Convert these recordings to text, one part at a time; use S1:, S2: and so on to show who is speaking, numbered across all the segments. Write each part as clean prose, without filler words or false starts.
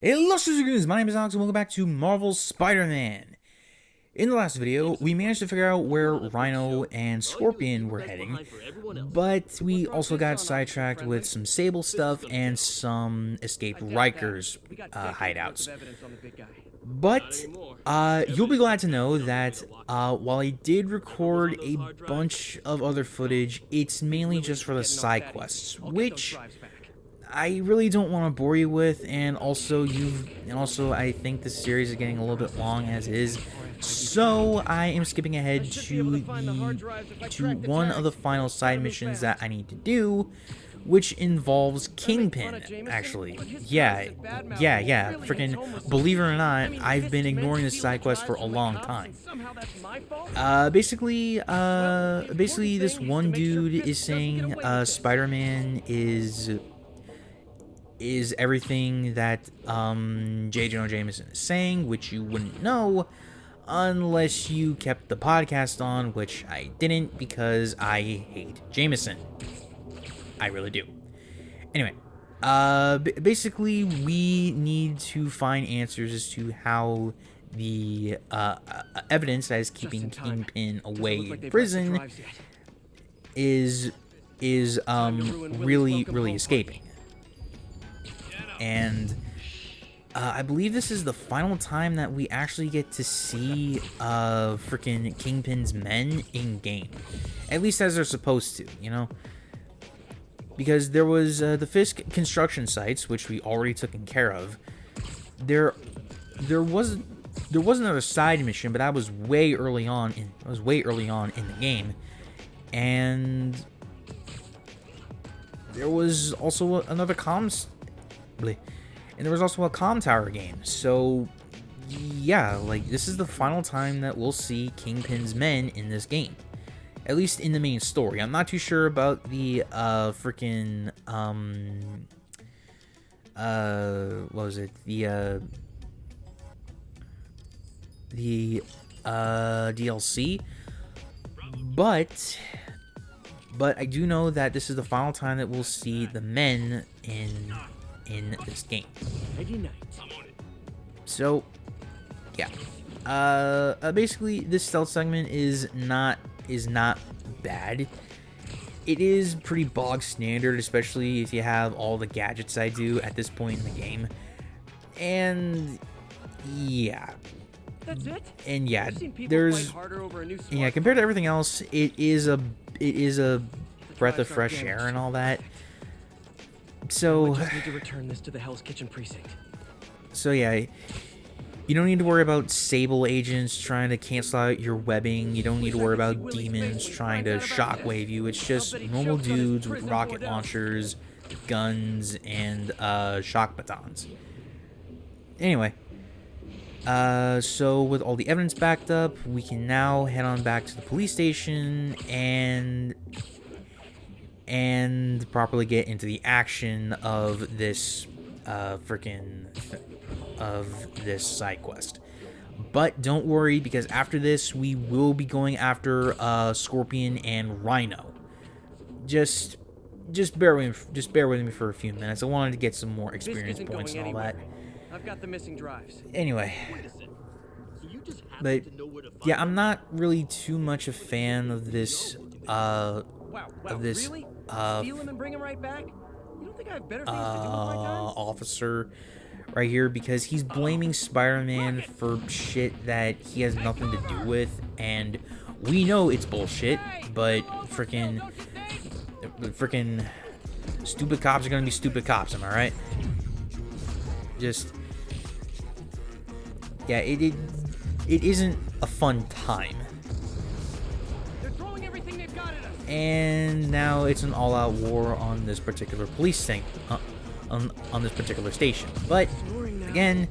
S1: Hello, Suzuki. My name is Alex, and welcome back to Marvel's Spider-Man. In the last video, we managed to figure out where Rhino and Scorpion were heading, but we also got sidetracked with some Sable stuff and some escaped Riker's hideouts. But you'll be glad to know that while I did record a bunch of other footage, it's mainly just for the side quests, which I really don't want to bore you with, and also I think this series is getting a little bit long as is. So I am skipping ahead to one of the final side missions that I need to do, which involves Kingpin, actually. Yeah, freaking believe it or not, I've been ignoring this side quest for a long time. Basically this one dude is saying Spider-Man is everything that J. Jonah Jameson is saying, which you wouldn't know unless you kept the podcast on, which I didn't because I hate Jameson. I really do. Anyway, basically we need to find answers as to how the evidence that is keeping Kingpin away in prison is really escaping. And I believe this is the final time that we actually get to see freaking Kingpin's men in game, at least as they're supposed to, you know. Because there was the Fisk construction sites, which we already taken care of. There was another side mission, but that was way early on in the game, and there was also another comms. And there was also a comm tower game. So yeah, like, this is the final time that we'll see Kingpin's men in this game, at least in the main story. I'm not too sure about the freaking what was it, the DLC, but I do know that this is the final time that we'll see the men in this game. So yeah, basically this stealth segment is not bad. It is pretty bog standard, especially if you have all the gadgets I do at this point in the game. And yeah,
S2: that's it.
S1: And yeah, there's compared to everything else, it is a breath of fresh air and all that. So,
S2: I just need to return this to the Hell's Kitchen precinct.
S1: So yeah, you don't need to worry about Sable agents trying to cancel out your webbing. You don't need to worry about demons trying to shockwave you. It's just normal dudes with rocket launchers, guns, and shock batons. Anyway, so with all the evidence backed up, we can now head on back to the police station and properly get into the action of this this side quest. But don't worry, because after this we will be going after Scorpion and Rhino. Just bear with me for a few minutes. I wanted to get some more experience points and all that.
S2: I've got the missing drives.
S1: Anyway, but yeah, I'm not really too much a fan of this
S2: Really? Steal him and bring him right back? You don't think I have better things to do with my time?
S1: Officer right here, because he's blaming Spider-Man for shit that he has nothing to do with, and we know it's bullshit, but freaking stupid cops are gonna be stupid cops, am I right? Just yeah, it isn't a fun time. And now it's an all-out war on this particular police thing, on this particular station. But again,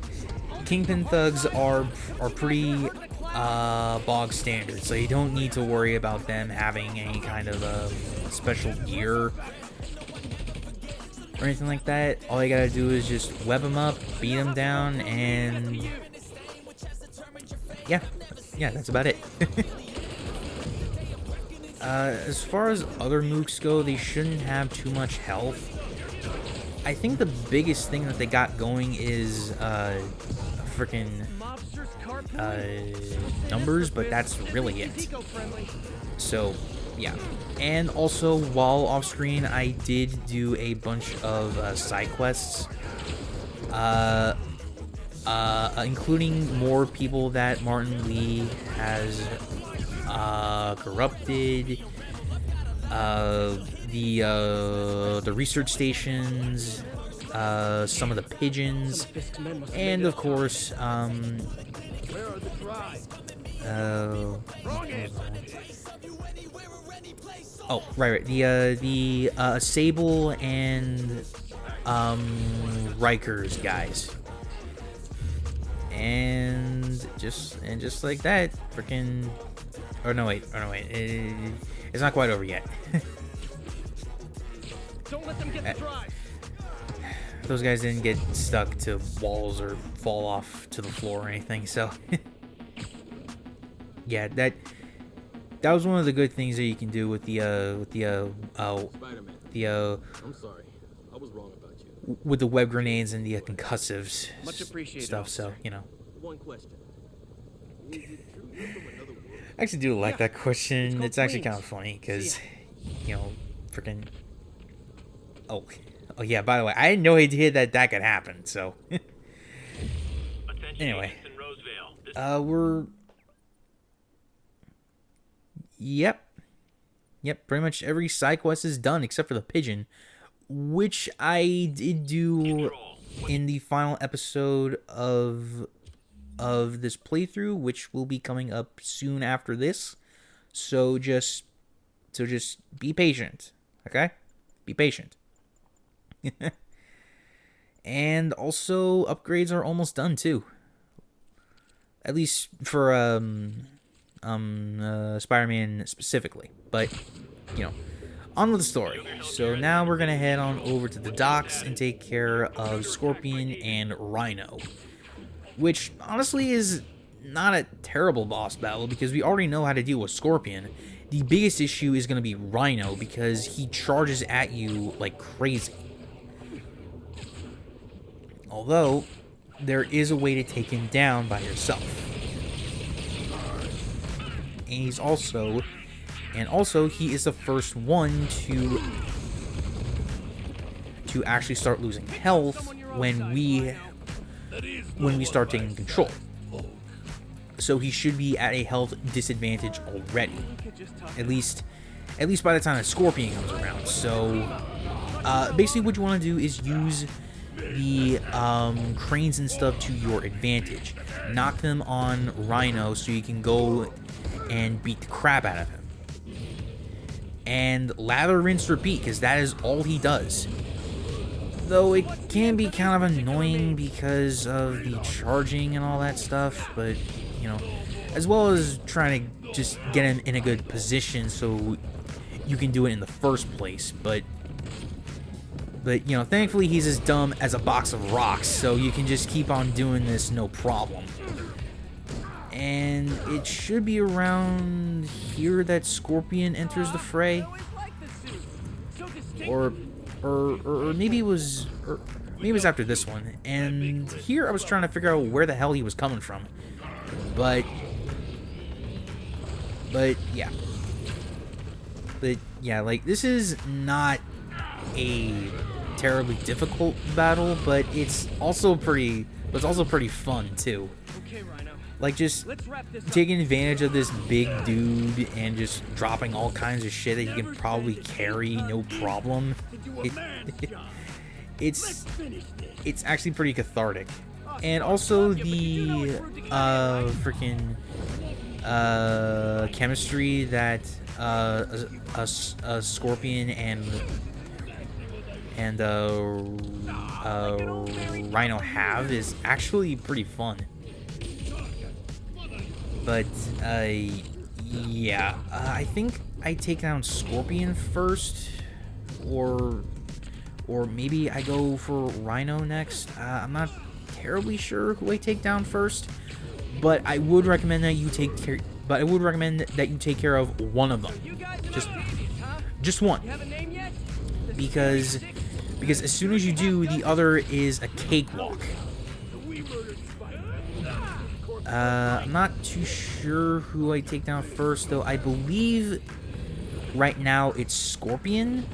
S1: Kingpin thugs are pretty bog standard, so you don't need to worry about them having any kind of special gear or anything like that. All you gotta do is just web them up, beat them down, and yeah, that's about it. As far as other mooks go, they shouldn't have too much health. I think the biggest thing that they got going is freaking numbers, but that's really it. So yeah, and also while off screen, I did do a bunch of side quests, including more people that Martin Lee has corrupted, the research stations, some of the pigeons, and of course, oh, right. The Sable and Riker's guys, and just like that, freaking. Oh no, wait. It's not quite over yet.
S2: Don't let them get the drive.
S1: Those guys didn't get stuck to walls or fall off to the floor or anything, so yeah, that was one of the good things that you can do with the
S3: Spiderman. I'm sorry, I was wrong about you.
S1: With the web grenades and the concussives
S2: Much appreciated,
S1: stuff. So you know,
S3: One question. Is it true you're from another world?
S1: I actually do like that question. It's actually kind of
S2: Queens.
S1: funny because you know, freaking. Oh yeah. By the way, I had no idea that could happen. So anyway, we're. Yep. Pretty much every side quest is done except for the pigeon, which I did do in the final episode of this playthrough, which will be coming up soon after this. So just be patient, okay? Be patient. And also upgrades are almost done too. At least for Spider-Man specifically, but you know, on with the story. So now we're gonna head on over to the docks and take care of Scorpion and Rhino, which honestly is not a terrible boss battle because we already know how to deal with Scorpion. The biggest issue is gonna be Rhino because he charges at you like crazy. Although there is a way to take him down by yourself. And he is the first one to actually start losing health when we start taking control. So he should be at a health disadvantage already, at least by the time that Scorpion comes around. So basically what you want to do is use the cranes and stuff to your advantage. Knock them on Rhino so you can go and beat the crap out of him. And lather, rinse, repeat, because that is all he does. Though it can be kind of annoying because of the charging and all that stuff, but, you know, as well as trying to just get him in a good position so you can do it in the first place, but you know, thankfully he's as dumb as a box of rocks, so you can just keep on doing this no problem. And it should be around here that Scorpion enters the fray, or maybe it was after this one. And here I was trying to figure out where the hell he was coming from, but yeah, like this is not a terribly difficult battle, but it's also pretty fun too.
S2: Okay, Rhino.
S1: Like just taking advantage of this big dude and just dropping all kinds of shit that he can probably carry no problem. It's actually pretty cathartic. And also the freaking chemistry that a Scorpion and Rhino have is actually pretty fun. But yeah, I think I take down Scorpion first, or maybe I go for Rhino next. I'm not terribly sure who I take down first, but I would recommend that you take care. But I would recommend that you take care of one of them, just one, because because as soon as you do, the other is a cakewalk. I'm not too sure who I take down first, though. I believe right now it's Scorpion,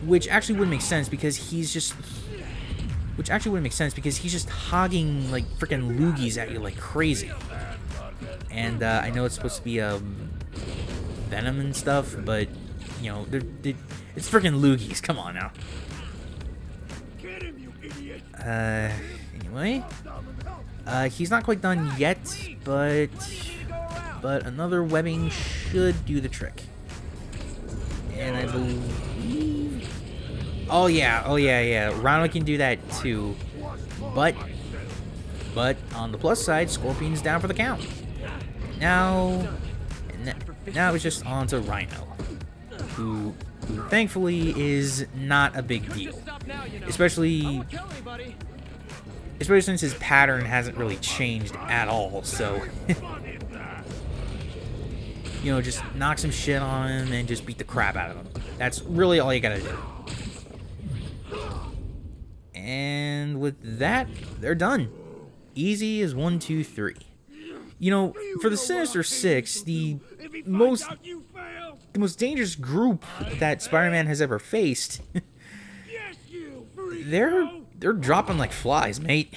S1: which actually wouldn't make sense because he's just... Which actually wouldn't make sense because he's just hogging, like, freaking loogies at you like crazy. And, I know it's supposed to be, Venom and stuff, but, you know, it's freaking loogies. Come on now. Anyway. He's not quite done yet, but another webbing should do the trick. And I believe... Oh yeah. Rhino can do that too. But on the plus side, Scorpion's down for the count. Now it's just on to Rhino, who thankfully is not a big deal, especially since his pattern hasn't really changed at all. So you know, just knock some shit on him and just beat the crap out of him. That's really all you gotta do. And with that, they're done. Easy as 1, 2, 3. You know, for the Sinister Six, the most dangerous group that Spider-Man has ever faced, they're dropping like flies, mate.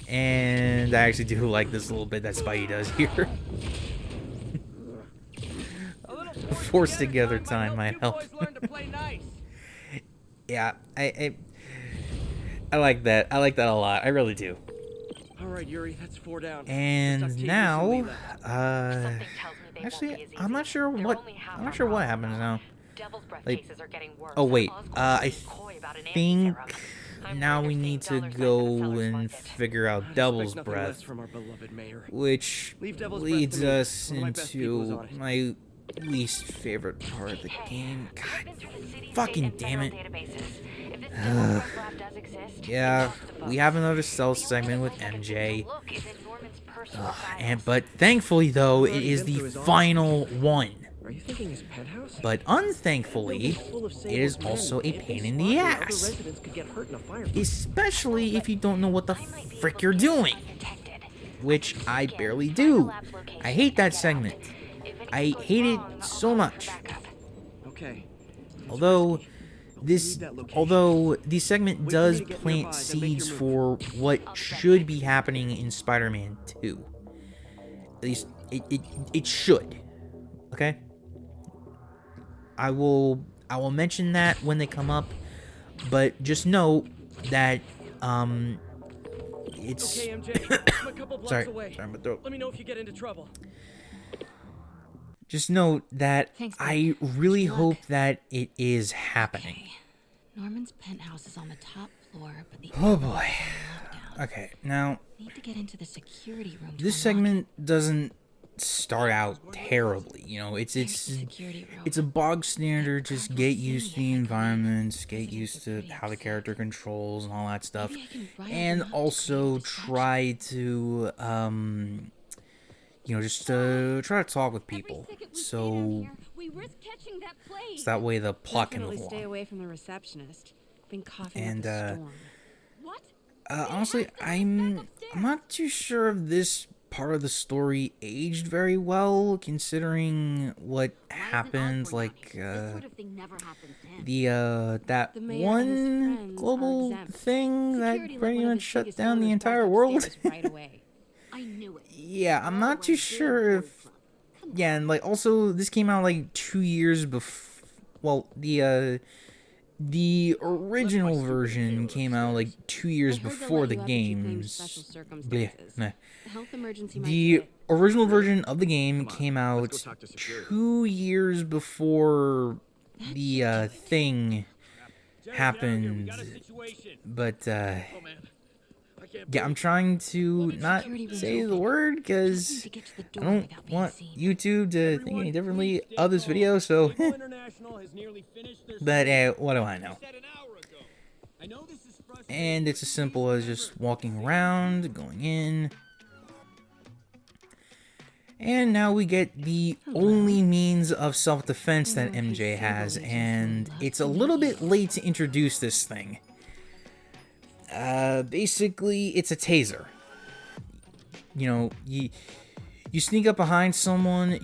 S1: And I actually do like this little bit that Spidey does here. Forced together time might help. Yeah, I like that. I like that a lot. I really do.
S2: All right, Yuri, that's 4 down.
S1: And now, actually, I'm not sure what happens now. Like, oh wait, I think now we need to go and figure out Devil's Breath, which leads us into my least favorite part of the game. God, fucking damn it. Yeah, we have another stealth segment with MJ. But thankfully, though, it is the final one. But unthankfully, it is also a pain in the ass. Especially if you don't know what the frick you're doing. Which I barely do. I hate that segment. I hate it so much. Although this segment does plant seeds for what should be happening in Spider-Man 2. At least it should. Okay? I will mention that when they come up, but just know that it's
S2: okay, MJ. I'm a couple blocks away.
S1: Sorry, my throat.
S2: Let me know if you get into trouble.
S1: Just note that
S4: Thanks,
S1: I really hope that it is happening.
S4: Okay. Norman's penthouse is on the top floor, but the
S1: Oh boy.
S4: lockdown.
S1: Okay, now
S4: Need to get into the security room. to
S1: this
S4: unlock
S1: segment doesn't start out terribly. You know,
S4: it. There's the security room.
S1: it's a bog standard. Just get used to the environments, get used to how the character controls and all that stuff,
S4: Maybe I can rile
S1: and
S4: them up to
S1: also
S4: create a distraction.
S1: try to you know, just try to talk with people, so that way the plot can move
S5: Definitely stay
S1: along.
S5: away from the receptionist. Been coughing
S1: And,
S5: up a storm.
S1: Honestly, I'm not too sure if this part of the story aged very well, considering what happened, like, that
S5: The mayor and his
S1: one
S5: friends are
S1: global
S5: exempt.
S1: thing that
S5: Security let
S1: pretty
S5: one of
S1: much
S5: his
S1: shut
S5: biggest
S1: down the
S5: owners
S1: entire
S5: walk
S1: world.
S5: upstairs right away.
S4: I knew it.
S1: Yeah, I'm not too sure if... Yeah, and, like, also, this came out, like, 2 years before... Well, the original version came out, like, 2 years
S5: I heard they'll
S1: before
S5: let
S1: the
S5: you have if you claim
S1: games.
S5: special
S1: Bleh,
S5: circumstances.
S1: meh.
S5: A health emergency might
S1: The
S5: be it.
S1: original version of the game came out
S3: let's go talk to security.
S1: 2 years before the thing happened. But yeah, I'm trying to not say the word because
S4: To get to the
S1: I
S4: door
S1: don't
S4: without being
S1: want
S4: seen.
S1: YouTube to think any differently of this video. So, but what do I know? And it's as simple as just walking around, going in. And now we get the only means of self-defense that MJ has, and it's a little bit late to introduce this thing. Basically, it's a taser. You know, you sneak up behind someone,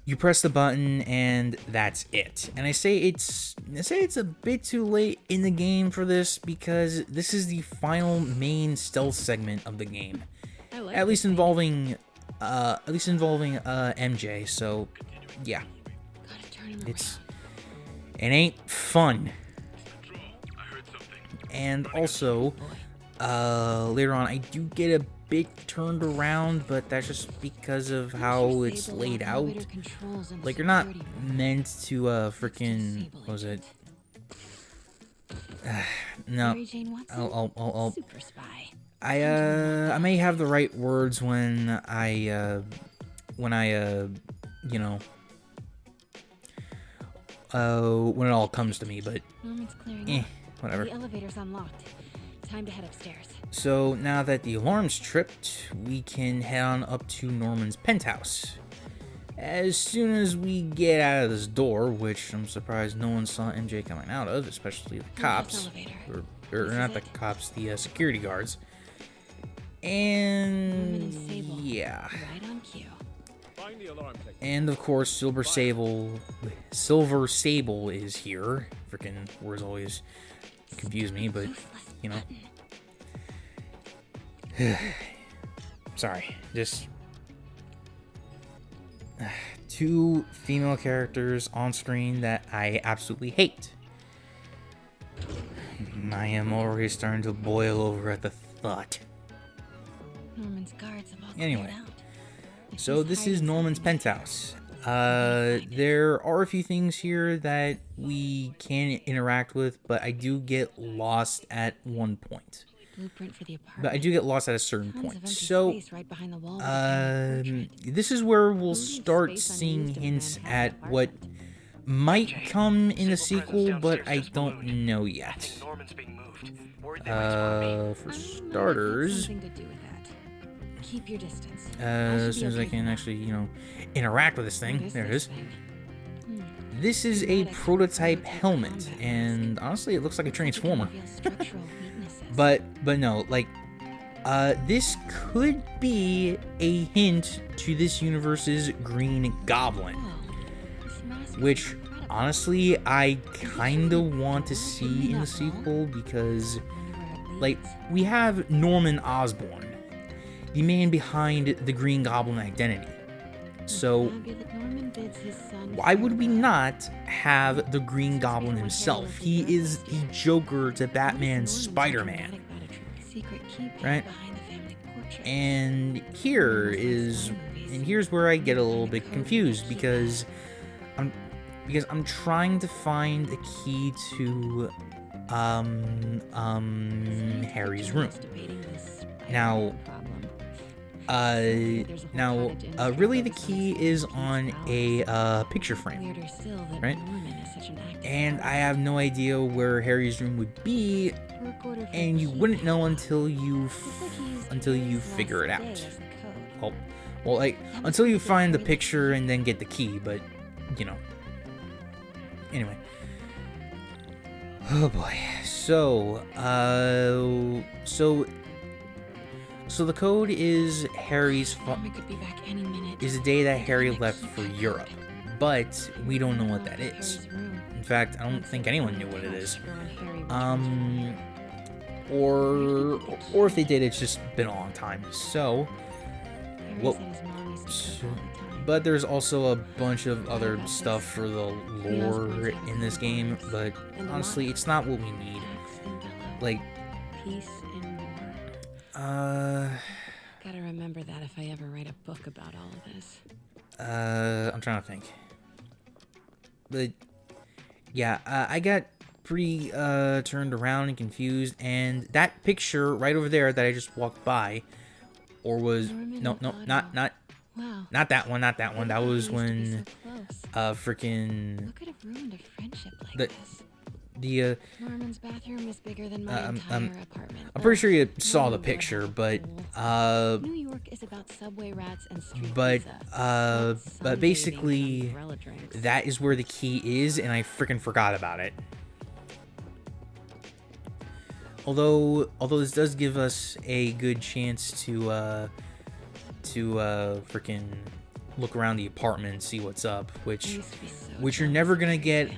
S1: you press the button, and that's it. And I say it's a bit too late in the game for this because this is the final main stealth segment of the game, at least involving MJ. So yeah, it ain't fun. And also, later on, I do get a bit turned around, but that's just because of how it's laid out. Like, you're not meant to, freaking, what was it? No, I may have the right words when I, you know, when it all comes to me, but, whatever.
S5: The elevator's unlocked. Time to head upstairs.
S1: So now that the alarm's tripped, we can head on up to Norman's penthouse. As soon as we get out of this door, which I'm surprised no one saw MJ coming out of, especially the cops, or not the cops, the security guards. And yeah,
S5: Right on cue.
S1: and of course Silver Sable is here. Freaking words always confuse me, but you know. Sorry, just two female characters on screen that I absolutely hate. I am already starting to boil over at the thought.
S5: Norman's guards have all
S1: Anyway,
S5: cleared out. If
S1: so
S5: he's
S1: this
S5: hiding
S1: is Norman's
S5: something,
S1: penthouse. There are a few things here that we can interact with, but I do get lost at one point.
S5: Blueprint for the apartment.
S1: But I do get lost at a certain
S5: Tons of
S1: point.
S5: empty
S1: So,
S5: space right behind the wall with the family portrait.
S1: this is where we'll
S5: Who leaves
S1: start
S5: space
S1: seeing
S5: unused in a
S1: hints
S5: Manhattan
S1: at what
S5: apartment?
S1: might come in the sequel, but I don't know
S6: I
S1: yet.
S6: think Norman's being moved. Worried they might spot me.
S1: For
S5: I don't know if it's
S1: starters,
S5: something to do with that. Keep your distance.
S1: as soon as I can actually, you know, interact with this thing, there it is. This is a prototype helmet, and honestly, it looks like a transformer. But no, like, this could be a hint to this universe's Green Goblin, which honestly I kinda want to see in the sequel because, like, we have Norman Osborn, the man behind the Green Goblin identity. So why would we not have the Green Goblin himself? He is the Joker to Batman's Spider-Man, right? And here's where I get a little bit confused because I'm trying to find the key to Harry's room. Now, really the key is on a picture frame, right? And I have no idea where Harry's room would be, and you wouldn't know until you figure it out. Well, like, until you find the picture and then get the key, but, you know. Anyway. Oh boy. So the code is Harry's is the day that Harry left for Europe, but we don't know what that is. In fact, I don't think anyone knew what it is. Or if they did, it's just been a long time. So, but there's also a bunch of other stuff for the lore in this game, but honestly, it's not what we need. Like,
S5: gotta remember that if I ever write a book about all of this.
S1: I'm trying to think. But yeah, I got pretty turned around and confused, and that picture right over there that I just walked by, or was not
S5: Wow.
S1: not that one. That was when freaking
S5: Who could have ruined a friendship like
S1: the-
S5: this? Norman's bathroom is bigger than my entire apartment.
S1: I'm pretty sure you saw the picture, but
S5: New York is about subway rats and street
S1: but
S5: pizza. Not
S1: but
S5: sunbathing
S1: basically
S5: and umbrella drinks.
S1: that is where the key is, and I freaking forgot about it. Although this does give us a good chance to freaking look around the apartment and see what's up, which you're never gonna get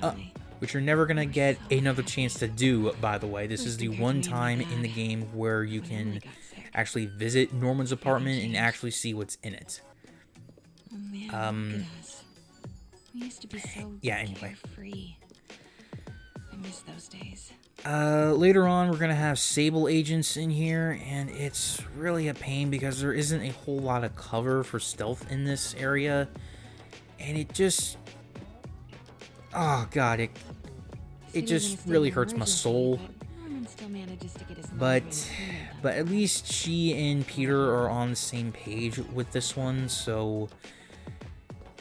S1: which you're never gonna get another chance to do, by the way. This is the one time in the game where you can actually visit Norman's apartment and actually see what's in it.
S5: Oh man, look at us. We used to be so
S1: yeah, anyway.
S5: carefree. I miss those days.
S1: Later on, we're gonna have Sable agents in here, and it's really a pain because there isn't a whole lot of cover for stealth in this area, and it just, oh god, it just really hurts my soul. But at least she and Peter are on the same page with this one, so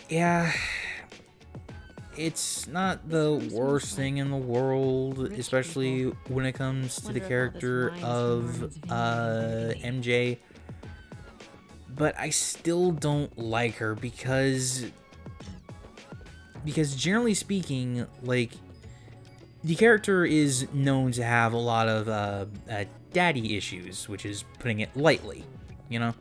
S1: yeah. It's not the worst thing in the world, especially when it comes to the character of MJ. But I still don't like her because generally speaking, like, the character is known to have a lot of daddy issues, which is putting it lightly, you know?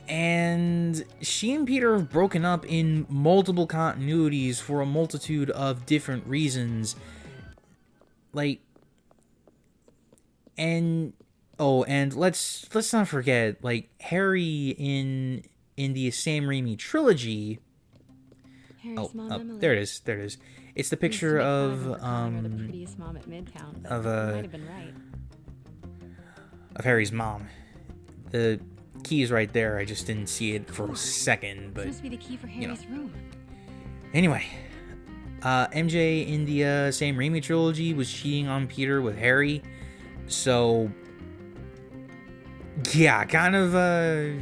S1: And she and Peter have broken up in multiple continuities for a multitude of different reasons. Like, and let's not forget, like, Harry in the Sam Raimi trilogy. There it is. It's the picture of Harry's mom. The key is right there. I just didn't see it for a second, but
S5: Supposed to be the key for Harry's room.
S1: Anyway, MJ in the Sam Raimi trilogy was cheating on Peter with Harry, so yeah, kind of a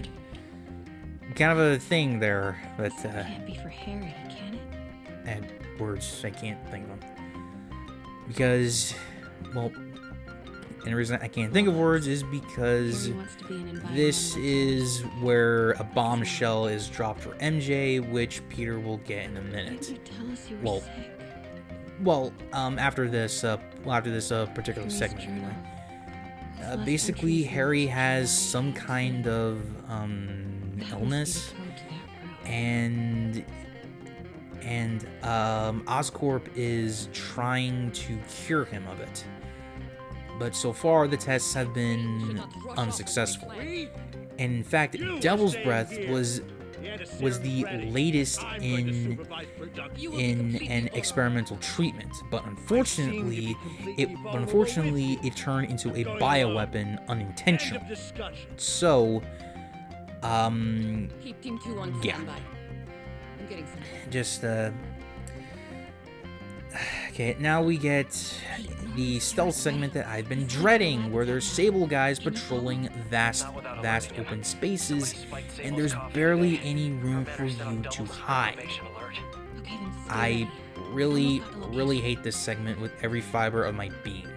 S1: thing there. But
S5: It can't be for Harry, can it?
S1: and words I can't think of them because, well. And the reason I can't think of words is because this is where a bombshell is dropped for MJ, which Peter will get in a minute. Well, after this particular segment, anyway. Basically, Harry has some kind of illness, and Oscorp is trying to cure him of it. But so far, the tests have been unsuccessful. And in fact, Devil's Breath was the latest in an experimental treatment. But unfortunately, it turned into a bioweapon unintentionally. So, yeah. Just okay, now we get the stealth segment that I've been dreading, where there's Sable guys patrolling vast open spaces, and there's barely any room for you to hide. I really hate this segment with every fiber of my being.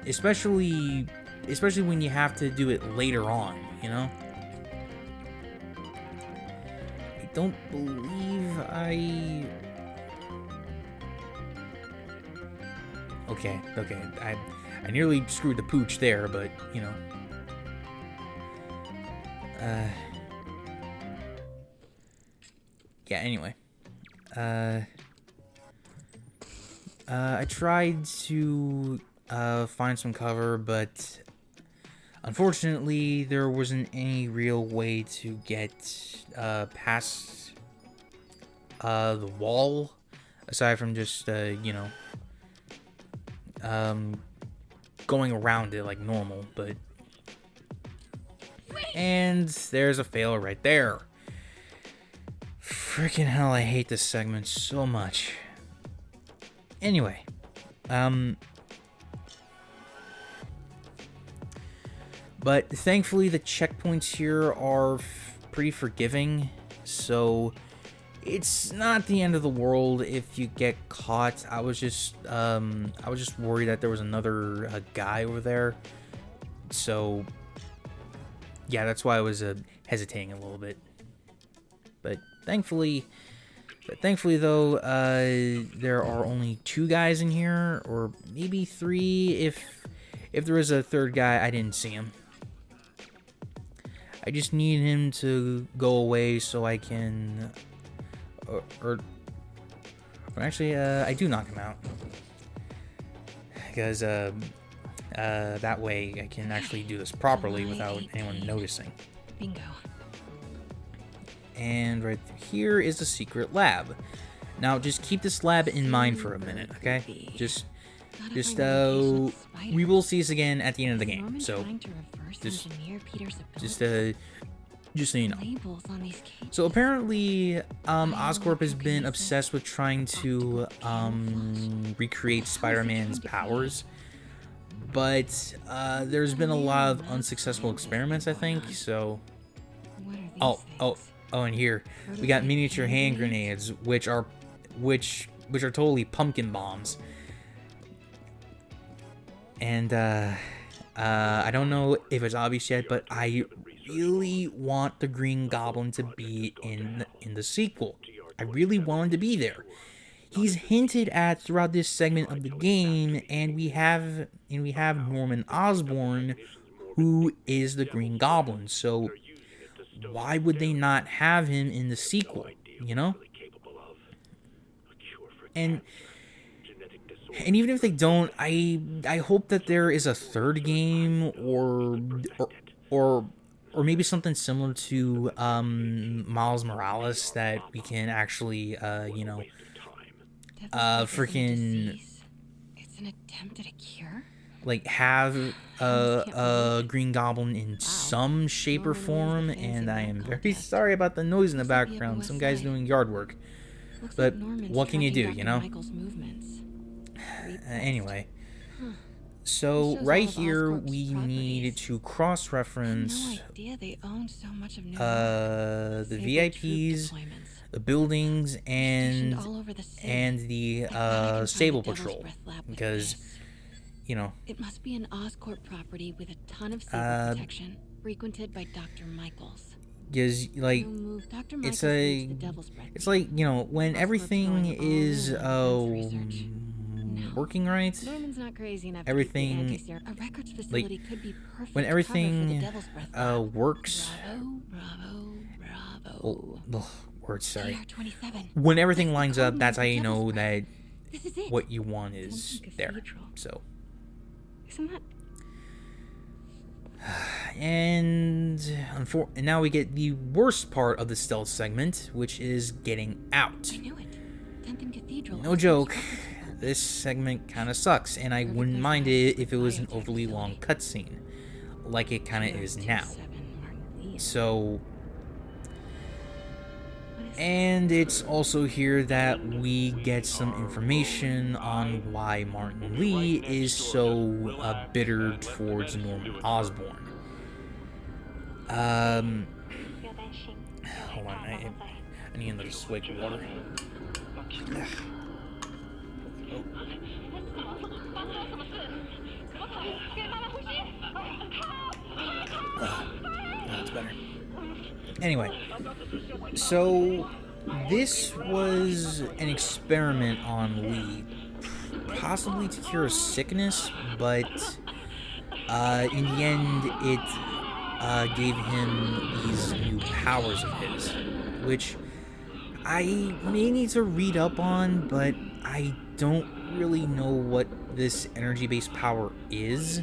S1: Especially when you have to do it later on, you know? I don't believe I... Okay, I nearly screwed the pooch there, but, you know. Yeah, anyway. I tried to find some cover, but unfortunately there wasn't any real way to get past the wall, aside from just, you know, going around it like normal, but... And there's a fail right there. Freaking hell, I hate this segment so much. Anyway, but thankfully the checkpoints here are pretty forgiving, so it's not the end of the world if you get caught. I was just worried that there was another guy over there. So yeah, that's why I was hesitating a little bit. But thankfully though, there are only 2 guys in here, or maybe 3 if there is a third guy. I didn't see him. I just need him to go away so I can, or actually, I do knock him out, because that way I can actually do this properly without anyone noticing.
S5: Bingo.
S1: And right here is the secret lab. Now, just keep this lab in mind for a minute, okay? Just we will see this again at the end of the game. So, just so you know. So apparently, Oscorp has been obsessed with trying to recreate Spider-Man's powers, but there's been a lot of unsuccessful experiments, I think. So, oh, and here we got miniature hand grenades, which are totally pumpkin bombs. And I don't know if it's obvious yet, but I really want the Green Goblin to be in the sequel. I really want him to be there. He's hinted at throughout this segment of the game, and we have Norman Osborn, who is the Green Goblin. So why would they not have him in the sequel? You know? And even if they don't, I hope that there is a third game or maybe something similar to Miles Morales that we can actually freaking
S5: It's an attempt at a cure?
S1: like have a Green Goblin in some shape or form. And I am very sorry about the noise in the background. Some guy's doing yard work. But what can you do, you know? Anyway, so right here we need to cross-reference the VIPs, the buildings, and the Sable Patrol, because you know
S5: it must be an Oscorp property with a ton of safety protection, frequented by Dr. Michaels.
S1: Because like it's like, you know, when everything is working right, everything like when everything works, words, sorry, when everything lines up, that's how you know that what you want is there. So and now we get the worst part of the stealth segment, which is getting out. No joke, this segment kind of sucks, and I wouldn't mind it if it was an overly long cutscene, like it kind of is now. So, and it's also here that we get some information on why Martin Lee is so bitter towards Norman Osborn. Hold on, I need another swig of water. That's better. Anyway, so this was an experiment on Lee, possibly to cure a sickness, but in the end it gave him these new powers of his, which I may need to read up on, but I don't really know what this energy-based power is.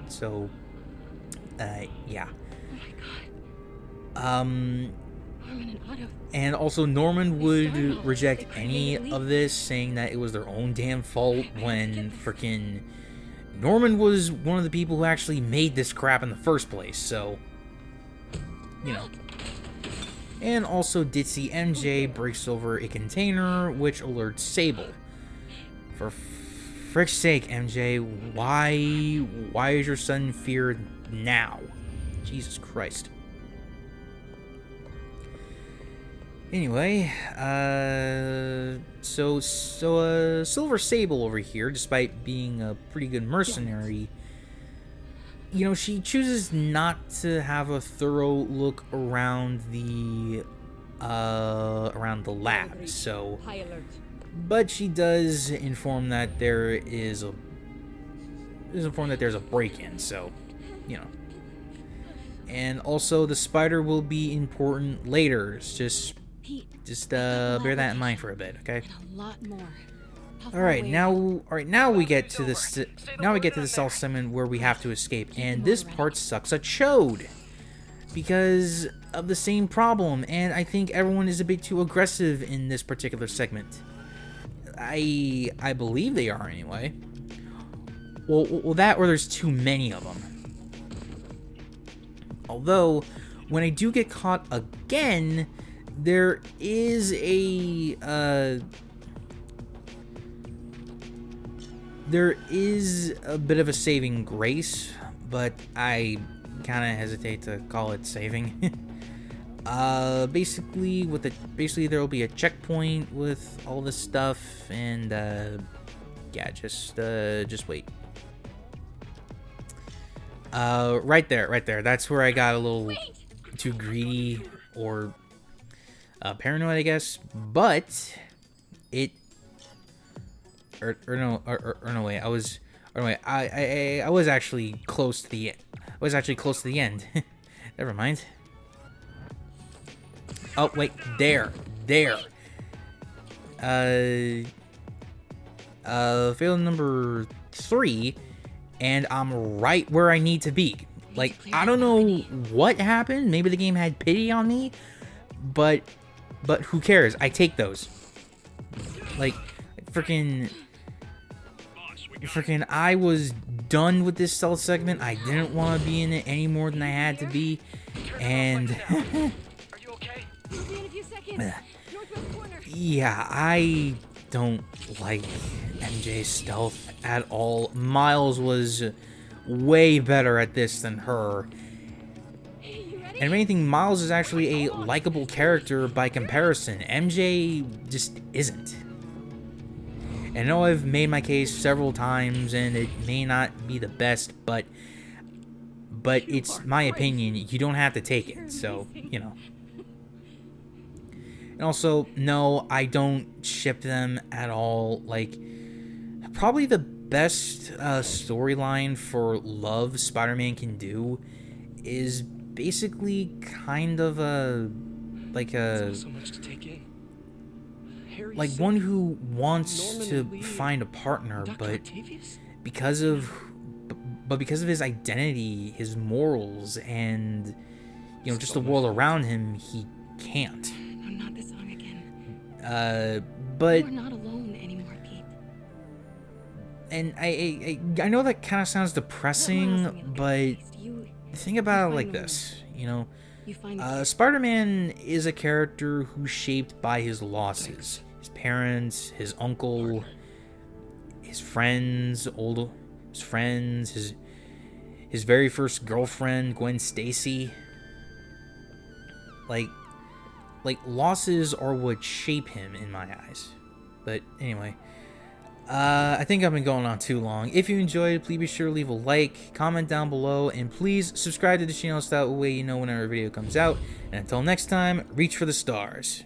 S1: So, yeah. And also Norman would reject any of this, saying that it was their own damn fault, when frickin' Norman was one of the people who actually made this crap in the first place, so, you know. And also Ditzy MJ breaks over a container, which alerts Sable. For frick's sake, MJ, why is your son feared now? Jesus Christ. Anyway, so Silver Sable over here, despite being a pretty good mercenary, you know, she chooses not to have a thorough look around the lab. So, but she does inform that there's a break-in. So, you know, and also the spider will be important later. Just bear that in mind for a bit, okay?
S5: And a lot more.
S1: All right, now we get to this. Now we get to the South segment where we have to escape, and this part sucks a chode because of the same problem. And I think everyone is a bit too aggressive in this particular segment. I believe they are anyway. Well, that or there's too many of them. Although, when I do get caught again, there is a bit of a saving grace, but I kind of hesitate to call it saving. Basically there will be a checkpoint with all this stuff, and yeah, just wait. Right there. That's where I got a little too greedy or paranoid, I guess. But it, no way. I was actually close to the end. I was actually close to the end. Never mind. Oh wait, there. Fail number 3. And I'm right where I need to be. Like, I don't know what happened. Maybe the game had pity on me, but who cares? I take those. Like, freaking, I was done with this stealth segment. I didn't want to be in it any more than I had to be, and
S6: Are you okay?
S1: yeah, I don't like MJ's stealth at all. Miles was way better at this than her. And if anything, Miles is actually a likable character by comparison. MJ just isn't. And I know I've made my case several times, and it may not be the best, but it's my opinion. You don't have to take it, so, you know. And also, no, I don't ship them at all. Like, probably the best storyline for love Spider-Man can do is basically kind of like
S2: So much to take in.
S1: like one who wants to find a partner, but because of his identity, his morals, and, you know, just the world around him, he can't.
S5: No, not this song again.
S1: But
S5: You're not alone anymore, Pete.
S1: and I know that kind of sounds depressing, but think about it like this, you know. Spider-Man is a character who's shaped by his losses. His parents, his uncle, his friends, his very first girlfriend, Gwen Stacy. Like losses are what shape him in my eyes. But anyway, I think I've been going on too long. If you enjoyed, please be sure to leave a like, comment down below, and please subscribe to the channel so that way you know whenever a video comes out. And until next time, reach for the stars.